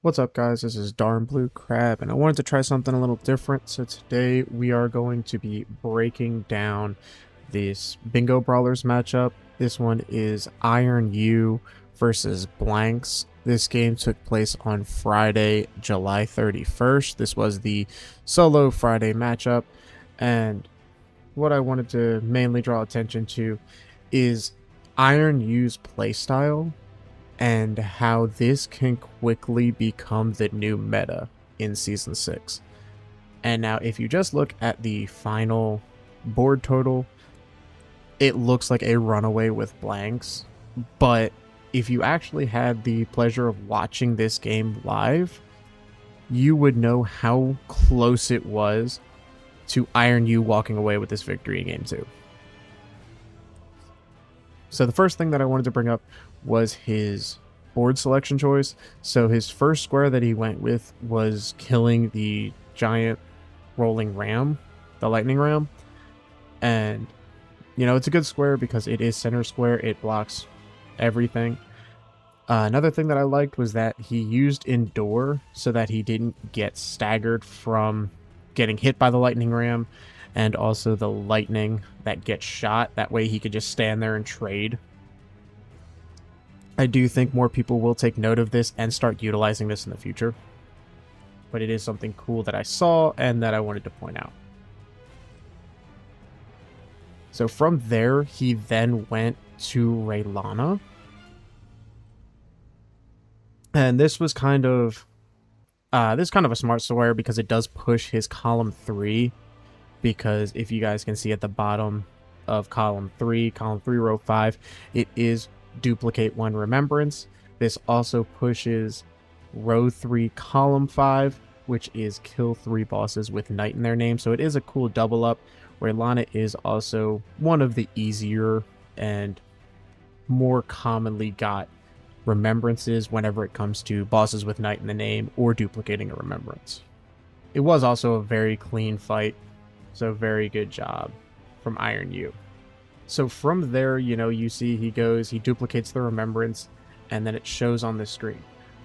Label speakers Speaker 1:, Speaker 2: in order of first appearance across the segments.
Speaker 1: What's up, guys? This is Darn Blue Crab, and I wanted to try something a little different. So today we are going to be breaking down this Bingo Brawlers matchup. This one is Ironyeu versus Blanxz. This game took place on Friday, July 31st. This was the solo Friday matchup, and what I wanted to mainly draw attention to is Ironyeu's playstyle and how this can quickly become the new meta in Season 6. And now, if you just look at the final board total, it looks like a runaway with Blanxz. But if you actually had the pleasure of watching this game live, you would know how close it was to Ironyeu walking away with this victory in Game 2. So the first thing that I wanted to bring up was his board selection choice. So his first square that he went with was killing the giant rolling ram, the lightning ram. And, you know, it's a good square because it is center square. It blocks everything. Another thing that I liked was that he used Endure so that he didn't get staggered from getting hit by the lightning ram and also the lightning that gets shot. That way he could just stand there and trade. I do think more people will take note of this and start utilizing this in the future. But it is something cool that I saw and that I wanted to point out. So from there, he then went to Raylana. And this was kind of a smart square because it does push his column 3. Because if you guys can see at the bottom of column 3 row 5, it is duplicate 1 remembrance. This also pushes row 3 column 5, which is kill 3 bosses with knight in their name. So it is a cool double up. Raylana is also one of the easier and more commonly got remembrances whenever it comes to bosses with knight in the name or duplicating a remembrance. It was also a very clean fight. So very good job from Ironyeu. So from there, you know, you see he duplicates the remembrance, and then it shows on the screen.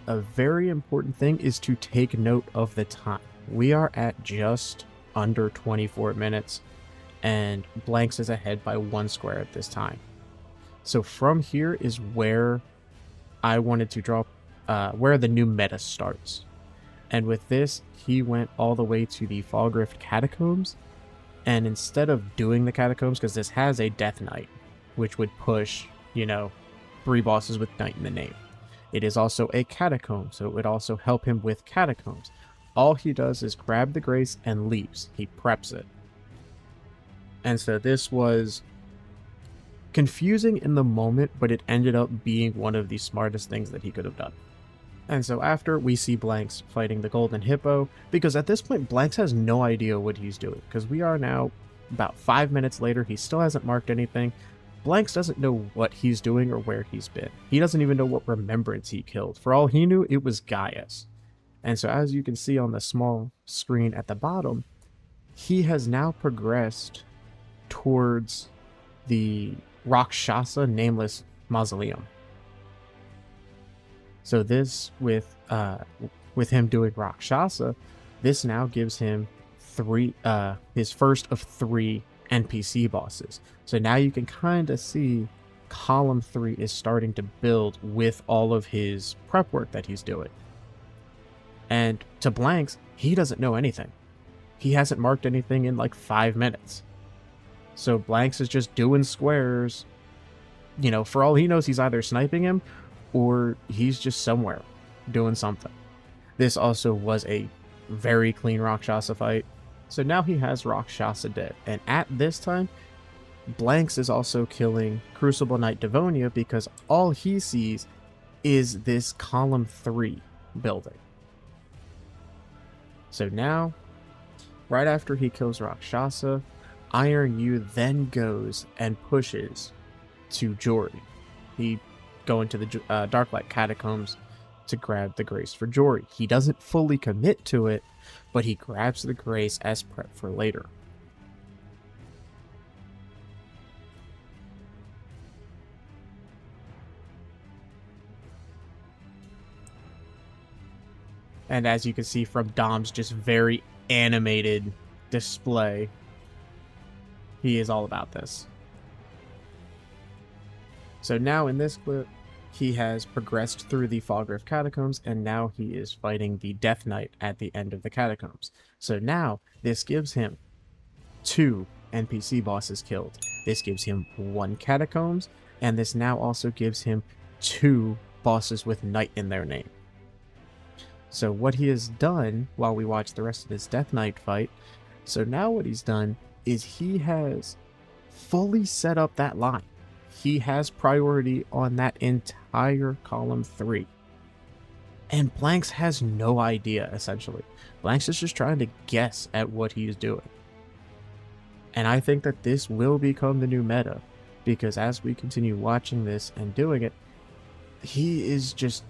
Speaker 1: A very important thing is to take note of the time. We are at just under 24 minutes, and Blanxz is ahead by 1 square at this time. So from here is where I wanted to draw, where the new meta starts. And with this, he went all the way to the Fallgrift Catacombs. And instead of doing the Catacombs, because this has a Death Knight, which would push, you know, 3 bosses with Knight in the name. It is also a Catacomb, so it would also help him with Catacombs. All he does is grab the Grace and leaves. He preps it. And so this was confusing in the moment, but it ended up being one of the smartest things that he could have done. And so after, we see Blanxz fighting the Golden Hippo, because at this point, Blanxz has no idea what he's doing, because we are now about 5 minutes later, he still hasn't marked anything. Blanxz doesn't know what he's doing or where he's been. He doesn't even know what remembrance he killed. For all he knew, it was Gaius. And so as you can see on the small screen at the bottom, he has now progressed towards the Rakshasa Nameless Mausoleum. So this, with him doing Rakshasa, this now gives him his first of 3 NPC bosses. So now you can kind of see column 3 is starting to build with all of his prep work that he's doing. And to Blanxz, he doesn't know anything. He hasn't marked anything in like 5 minutes. So Blanxz is just doing squares. You know, for all he knows, he's either sniping him or he's just somewhere doing something. This also was a very clean Rakshasa fight. So now he has Rakshasa dead. And at this time, Blanxz is also killing Crucible Knight Devonia because all he sees is this column 3 building. So now, right after he kills Rakshasa, Ironyeu then goes and pushes to Jory. He go into the Darklight Catacombs to grab the Grace for Jory. He doesn't fully commit to it, but he grabs the Grace as prep for later. And as you can see from Dom's just very animated display, he is all about this. So now in this clip, he has progressed through the Falgriff Catacombs, and now he is fighting the Death Knight at the end of the Catacombs. So now this gives him 2 NPC bosses killed. This gives him 1 Catacombs, and this now also gives him 2 bosses with Knight in their name. So what he has done while we watch the rest of this Death Knight fight, so now what he's done is he has fully set up that line. He has priority on that entire column 3. And Blanxz has no idea, essentially. Blanxz is just trying to guess at what he's doing. And I think that this will become the new meta, because as we continue watching this and doing it, he is just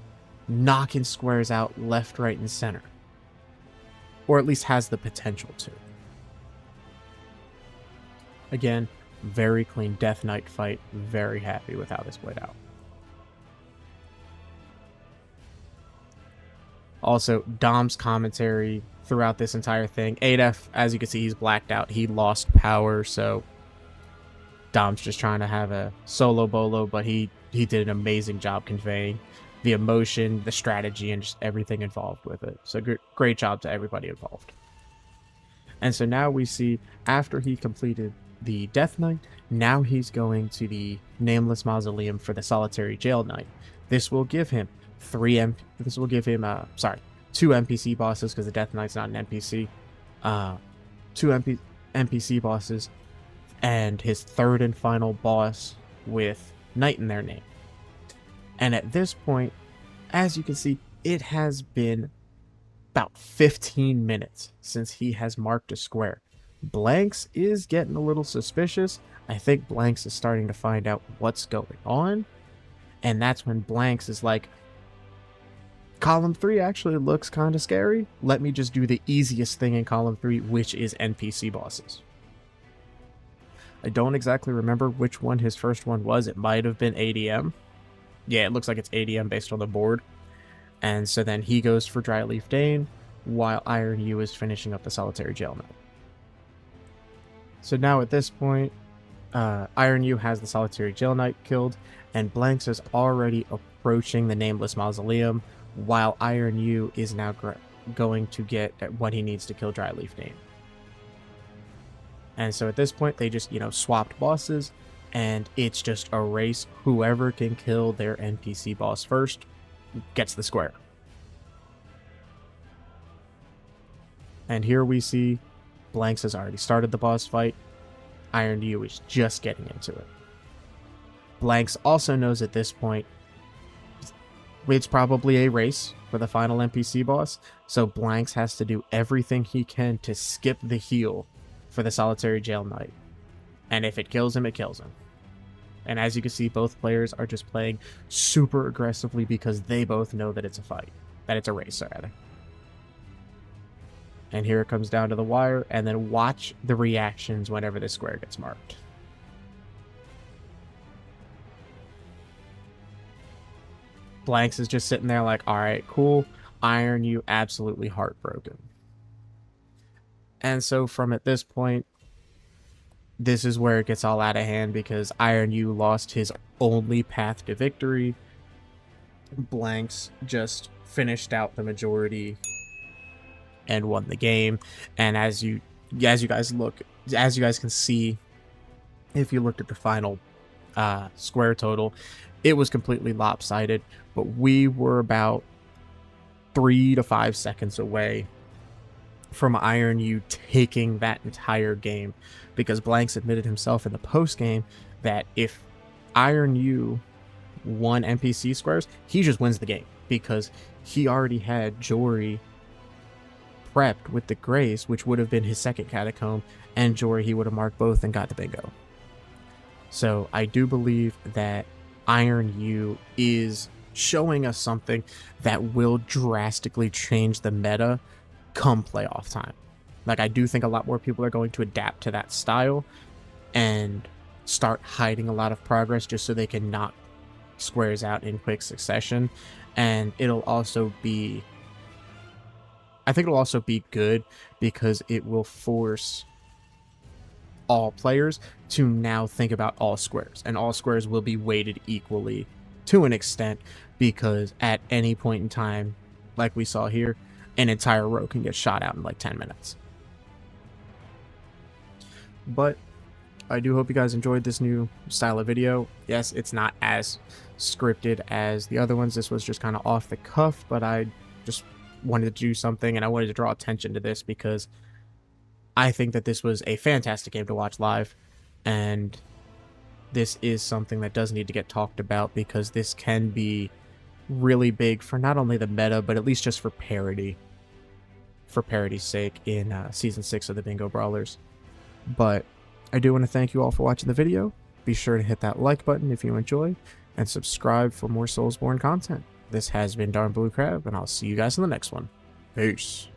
Speaker 1: knocking squares out left, right, and center. Or at least has the potential to. Again, very clean Death Knight fight. Very happy with how this played out. Also, Dom's commentary throughout this entire thing. 8F, as you can see, he's blacked out. He lost power, so Dom's just trying to have a solo bolo, but he did an amazing job conveying the emotion, the strategy, and just everything involved with it. So great job to everybody involved. And so now we see, after he completed the Death Knight, now he's going to the Nameless Mausoleum for the Solitary Jail Knight. This will give him 2 NPC bosses, because the Death Knight's not an NPC. 2 NPC bosses, and his 3rd and final boss with Knight in their name. And at this point, as you can see, it has been about 15 minutes since he has marked a square. Blanxz is getting a little suspicious. I think Blanxz is starting to find out what's going on. And that's when Blanxz is like, column 3 actually looks kind of scary. Let me just do the easiest thing in column 3, which is NPC bosses. I don't exactly remember which one his first one was. It might have been ADM. Yeah, it looks like it's ADM based on the board. And so then he goes for Dryleaf Dane, while Ironyeu is finishing up the Solitary Jail Knight. So now at this point, Ironyeu has the Solitary Jail Knight killed, and Blanxz is already approaching the Nameless Mausoleum, while Ironyeu is now going to get what he needs to kill Dryleaf Dane. And so at this point, they just, swapped bosses, and it's just a race. Whoever can kill their NPC boss first gets the square. And here we see Blanxz has already started the boss fight. Ironyeu is just getting into it. Blanxz also knows at this point it's probably a race for the final NPC boss, so Blanxz has to do everything he can to skip the heal for the Solitary Jail Knight. And if it kills him, it kills him. And as you can see, both players are just playing super aggressively because they both know that it's a fight. That it's a race, rather. And here it comes down to the wire, and then watch the reactions whenever the square gets marked. Blanxz is just sitting there like, alright, cool. Ironyeu absolutely heartbroken. And so from at this point, this is where it gets all out of hand, because Ironyeu lost his only path to victory. Blanxz just finished out the majority and won the game. And as you guys can see, if you looked at the final square total, it was completely lopsided, but we were about 3 to 5 seconds away from Ironyeu taking that entire game, because Blanxz admitted himself in the post game that if Ironyeu won NPC squares, he just wins the game, because he already had Jory prepped with the Grace, which would have been his second catacomb, and Jory he would have marked both and got the bingo. So I do believe that Ironyeu is showing us something that will drastically change the meta come playoff time. Like, I do think a lot more people are going to adapt to that style and start hiding a lot of progress just so they can knock squares out in quick succession. And it'll also be I think it'll also be good because it will force all players to now think about all squares, and all squares will be weighted equally to an extent, because at any point in time, like we saw here, an entire row can get shot out in like 10 minutes. But I do hope you guys enjoyed this new style of video. Yes, it's not as scripted as the other ones. This was just kind of off the cuff, but I just wanted to do something, and I wanted to draw attention to this because I think that this was a fantastic game to watch live, and this is something that does need to get talked about because this can be really big for not only the meta, but at least just for parity. For parity's sake in Season 6 of the Bingo Brawlers. But I do want to thank you all for watching the video. Be sure to hit that like button if you enjoy, and subscribe for more Soulsborne content. This has been Darn Blue Crab, and I'll see you guys in the next one. Peace.